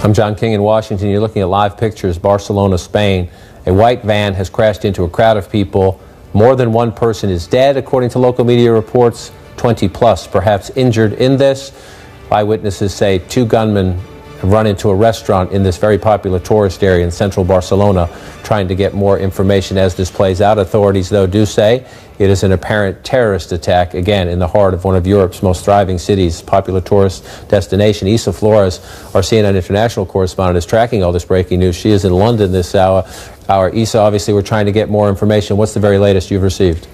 I'm John King in Washington. You're looking at live pictures, Barcelona, Spain. A white van has crashed into a crowd of people. More than one person is dead, according to local media reports. 20 plus perhaps injured in this. Eyewitnesses say two gunmen have run into a restaurant in this very popular tourist area in central Barcelona, trying to get more information as this plays out. Authorities, though, do say it is an apparent terrorist attack, again, in the heart of one of Europe's most thriving cities, popular tourist destination. Isa Flores, our CNN international correspondent, is tracking all this breaking news. She is in London this hour. Isa, obviously, we're trying to get more information. What's the very latest you've received?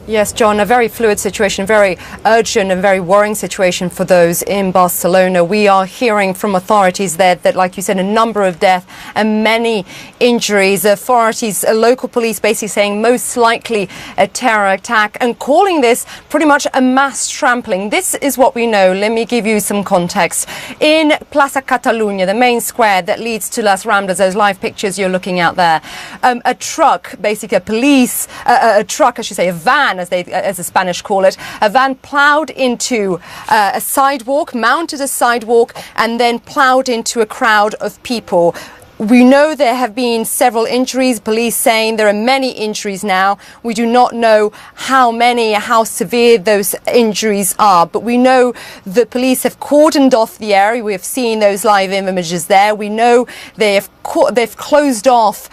Yes, John, a very fluid situation, very urgent and very worrying situation for those in Barcelona. We are hearing from authorities there that, like you said, a number of deaths and many injuries. Authorities, local police basically saying most likely a terror attack and calling this pretty much a mass trampling. This is what we know. Let me give you some context. In Plaza Catalunya, the main square that leads to Las Ramblas, those live pictures you're looking at there, a truck, basically a truck, I should say, a van, as the Spanish call it, a van plowed into a sidewalk, mounted a sidewalk, and then plowed into a crowd of people. We know there have been several injuries, police saying there are many injuries now. We do not know how many, how severe those injuries are, but we know the police have cordoned off the area. We have seen those live images there. We know they've closed off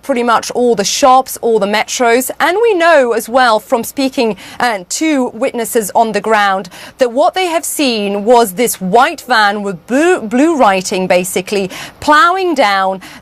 pretty much all the shops, all the metros, and we know as well from speaking to witnesses on the ground that what they have seen was this white van with blue writing, basically plowing down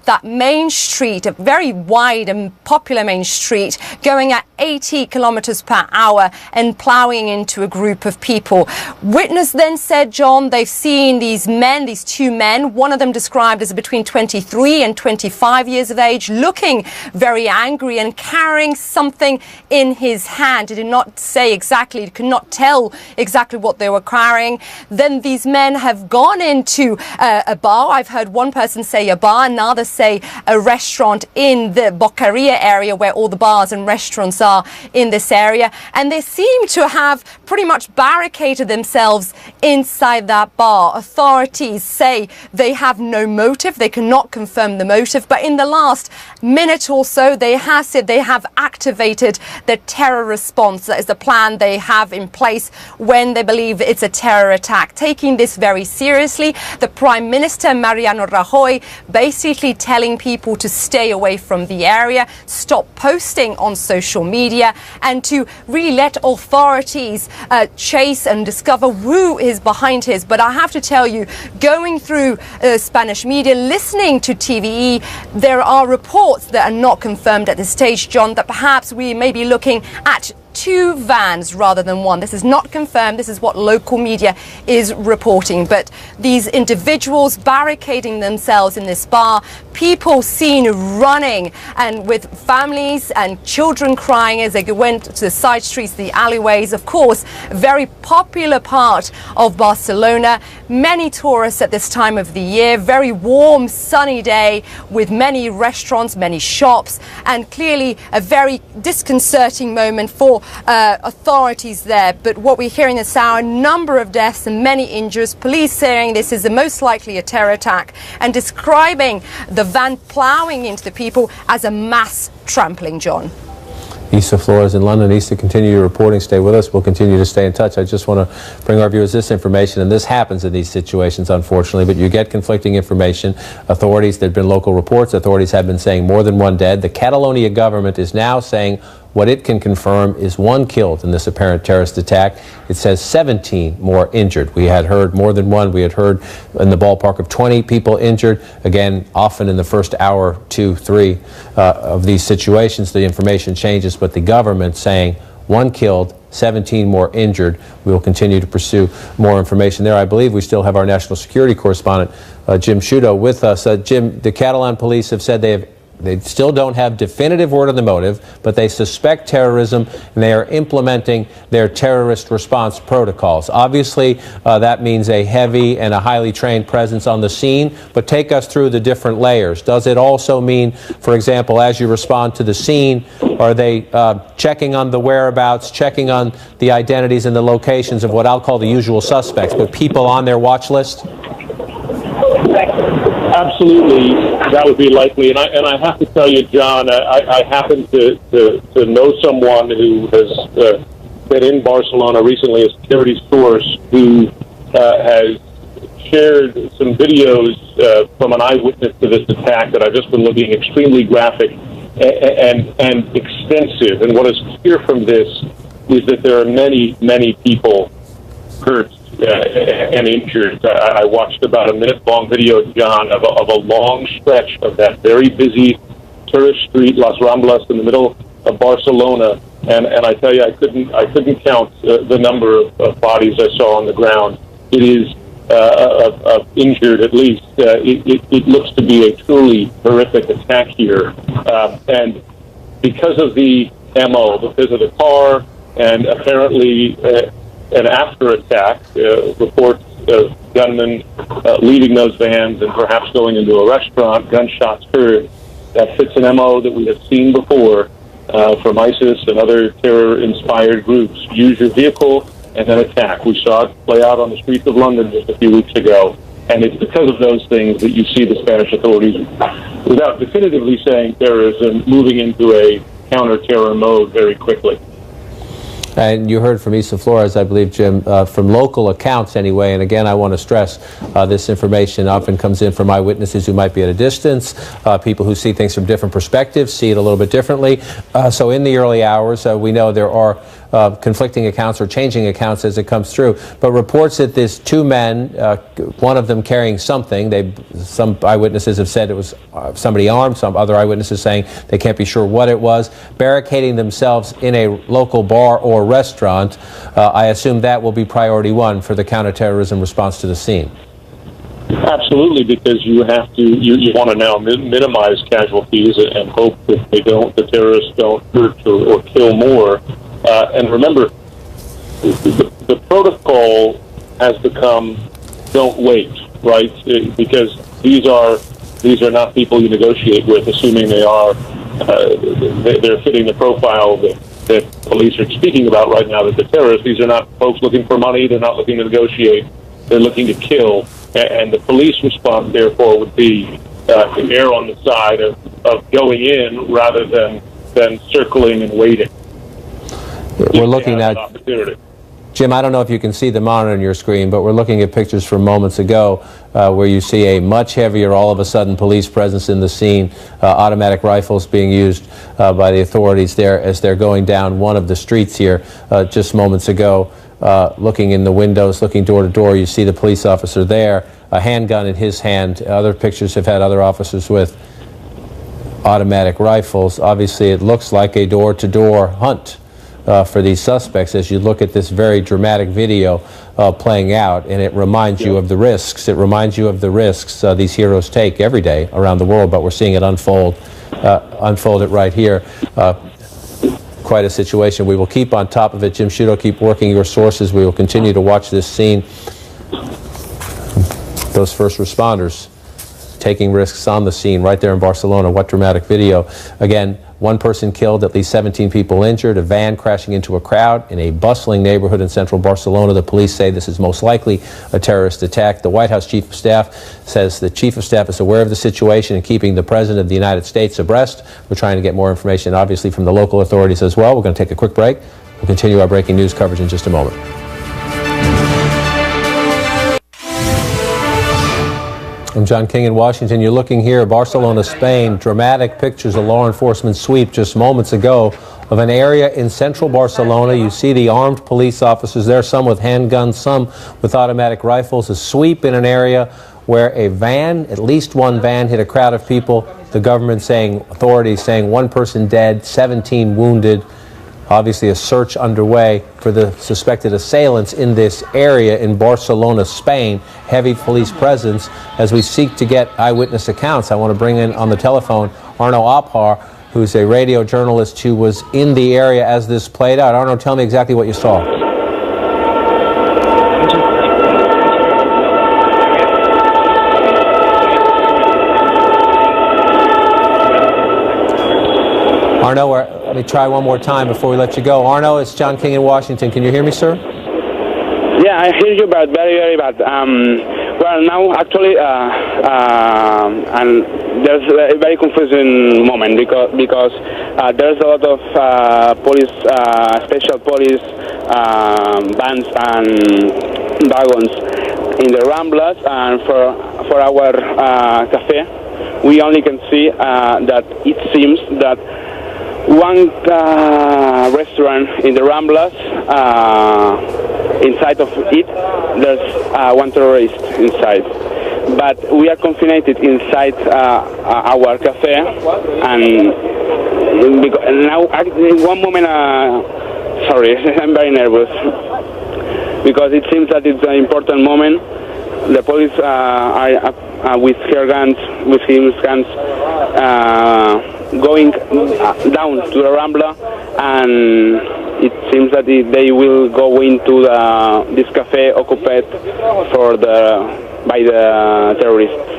that main street, a very wide and popular main street, going at 80 kilometers per hour and plowing into a group of people. Witness then said, John, they've seen these men, these two men, one of them described as between 23 and 25 years of age, looking very angry and carrying something in his hand. He did not say exactly, he could not tell exactly what they were carrying. Then these men have gone into a bar. I've heard one person say a bar, another say a restaurant in the Boqueria area where all the bars and restaurants are in this area. And they seem to have pretty much barricaded themselves inside that bar. Authorities say they have no motive. They cannot confirm the motive. But in the last minute or so, they have said they have activated the terror response. That is the plan they have in place when they believe it's a terror attack. Taking this very seriously, the Prime Minister, Mariano Rajoy, basically telling people to stay away from the area, stop posting on social media, and to really let authorities chase and discover who is behind this. But I have to tell you, going through Spanish media, listening to TVE, there are reports that are not confirmed at this stage, John, that perhaps we may be looking at two vans rather than one. This is not confirmed. This is what local media is reporting. But these individuals barricading themselves in this bar, people seen running and with families and children crying as they went to the side streets, the alleyways. Of course, a very popular part of Barcelona. Many tourists at this time of the year. Very warm, sunny day with many restaurants, many shops, and clearly a very disconcerting moment for authorities there. But what we're hearing this hour, a number of deaths and many injuries. Police saying this is the most likely a terror attack and describing the van plowing into the people as a mass trampling, John. Isa Flores in London. Isa, continue your reporting. Stay with us. We'll continue to stay in touch. I just want to bring our viewers this information, and this happens in these situations, unfortunately, but you get conflicting information. Authorities, there have been local reports. Authorities have been saying more than one dead. The Catalonia government is now saying what it can confirm is one killed in this apparent terrorist attack. It says 17 more injured. We had heard more than one. We had heard in the ballpark of 20 people injured. Again, often in the first hour, 2, 3 of these situations, the information changes, but the government saying one killed, 17 more injured. We will continue to pursue more information there. I believe we still have our national security correspondent, Jim Sciutto, with us. Jim, the Catalan police have said they still don't have definitive word on the motive, but they suspect terrorism, and they are implementing their terrorist response protocols. Obviously, that means a heavy and a highly trained presence on the scene, but take us through the different layers. Does it also mean, for example, as you respond to the scene, are they checking on the whereabouts, checking on the identities and the locations of what I'll call the usual suspects, but people on their watch list? Absolutely, that would be likely. And I have to tell you, John, I happen to know someone who has been in Barcelona recently, a security source, who has shared some videos from an eyewitness to this attack that I've just been looking, extremely graphic and extensive. And what is clear from this is that there are many people hurt and injured. I watched about a minute-long video, John, of a long stretch of that very busy tourist street, Las Ramblas, in the middle of Barcelona, and I tell you, I couldn't count the number of bodies I saw on the ground. It is of injured, at least. It looks to be a truly horrific attack here, and because of the MO, because of the car, and apparently an after-attack, reports of gunmen leaving those vans and perhaps going into a restaurant, gunshots heard. That fits an MO that we have seen before from ISIS and other terror-inspired groups. Use your vehicle and then attack. We saw it play out on the streets of London just a few weeks ago. And it's because of those things that you see the Spanish authorities, without definitively saying terrorism, moving into a counter-terror mode very quickly. And you heard from Isa Flores, I believe, Jim, from local accounts anyway. And again, I want to stress this information often comes in from eyewitnesses who might be at a distance, people who see things from different perspectives, see it a little bit differently. So in the early hours, we know there are conflicting accounts or changing accounts as it comes through. But reports that there's two men, one of them carrying something. Some eyewitnesses have said it was somebody armed. Some other eyewitnesses saying they can't be sure what it was, barricading themselves in a local bar or restaurant. I assume that will be priority one for the counterterrorism response to the scene. Absolutely, because you have to, you want to now minimize casualties and hope that the terrorists don't hurt or kill more. And remember, the protocol has become don't wait, right? Because these are not people you negotiate with, assuming they are they're fitting the profile that police are speaking about right now, that the terrorists, these are not folks looking for money, they're not looking to negotiate, they're looking to kill. And the police response, therefore, would be to err on the side of going in rather than circling and waiting. We're looking at, Jim, I don't know if you can see the monitor on your screen, but we're looking at pictures from moments ago where you see a much heavier, all of a sudden, police presence in the scene, automatic rifles being used by the authorities there as they're going down one of the streets here just moments ago. Looking in the windows, looking door to door, you see the police officer there, a handgun in his hand. Other pictures have had other officers with automatic rifles. Obviously, it looks like a door-to-door hunt for these suspects as you look at this very dramatic video playing out, and it reminds you of the risks. It reminds you of the risks these heroes take every day around the world, but we're seeing it unfold it right here. Quite a situation. We will keep on top of it. Jim Sciutto, keep working your sources. We will continue to watch this scene. Those first responders taking risks on the scene right there in Barcelona. What dramatic video. Again, one person killed, at least 17 people injured, a van crashing into a crowd in a bustling neighborhood in central Barcelona. The police say this is most likely a terrorist attack. The White House Chief of Staff says the Chief of Staff is aware of the situation and keeping the President of the United States abreast. We're trying to get more information, obviously, from the local authorities as well. We're going to take a quick break. We'll continue our breaking news coverage in just a moment. I'm John King in Washington. You're looking here at Barcelona, Spain. Dramatic pictures, a law enforcement sweep just moments ago of an area in central Barcelona. You see the armed police officers there, some with handguns, some with automatic rifles. A sweep in an area where a van, at least one van, hit a crowd of people. The government saying, authorities saying, one person dead, 17 wounded. Obviously a search underway for the suspected assailants in this area in Barcelona, Spain. Heavy police presence as we seek to get eyewitness accounts. I want to bring in on the telephone Arno Ophar, who's a radio journalist who was in the area as this played out. Arno, tell me exactly what you saw. Arno, let me try one more time before we let you go. Arno, it's John King in Washington. Can you hear me, sir? Yeah, I hear you, but very, very bad. Well, now, actually, and there's a very confusing moment because there's a lot of police, special police vans and wagons in the Ramblas, and for our cafe, we only can see that it seems that one restaurant in the Ramblas, inside of it, there's one terrorist inside. But we are confined inside our cafe, and now, in one moment, sorry, I'm very nervous, because it seems that it's an important moment. The police are with their guns, going down to the Rambla, and it seems that they will go into this cafe occupied by the terrorists.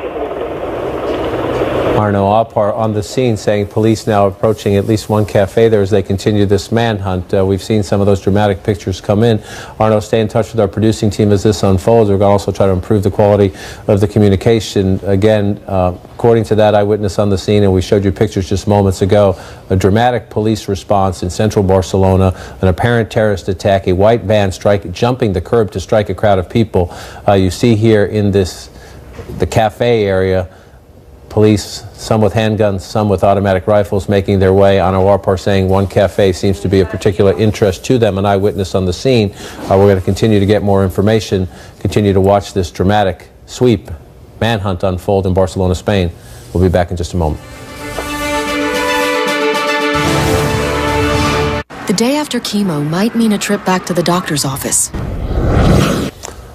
Arno Alpar on the scene saying police now approaching at least one cafe there as they continue this manhunt. We've seen some of those dramatic pictures come in. Arno, stay in touch with our producing team as this unfolds. We're going to also try to improve the quality of the communication. Again, according to that eyewitness on the scene, and we showed you pictures just moments ago, a dramatic police response in central Barcelona, an apparent terrorist attack, a white van jumping the curb to strike a crowd of people. You see here in the cafe area, police, some with handguns, some with automatic rifles, making their way. Arno Alpar saying one cafe seems to be of particular interest to them, an eyewitness on the scene. We're going to continue to get more information, continue to watch this dramatic sweep, manhunt unfold in Barcelona, Spain. We'll be back in just a moment. The day after chemo might mean a trip back to the doctor's office.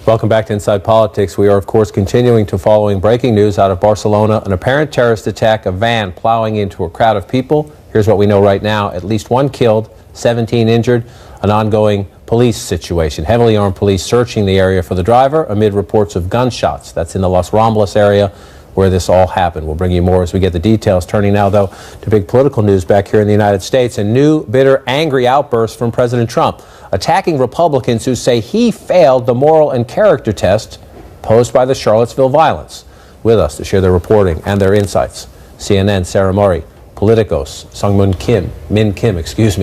Welcome back to Inside Politics. We are, of course, continuing to following breaking news out of Barcelona. An apparent terrorist attack, a van plowing into a crowd of people. Here's what we know right now. At least one killed, 17 injured. An ongoing police situation. Heavily armed police searching the area for the driver amid reports of gunshots. That's in the Las Ramblas area where this all happened. We'll bring you more as we get the details. Turning now, though, to big political news back here in the United States. A new, bitter, angry outburst from President Trump, attacking Republicans who say he failed the moral and character test posed by the Charlottesville violence. With us to share their reporting and their insights, CNN, Sarah Murray, Politicos, Sungmin Kim,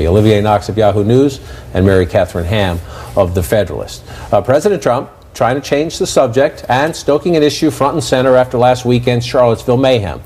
Olivier Knox of Yahoo News, and Mary Catherine Ham of The Federalist. President Trump trying to change the subject and stoking an issue front and center after last weekend's Charlottesville mayhem.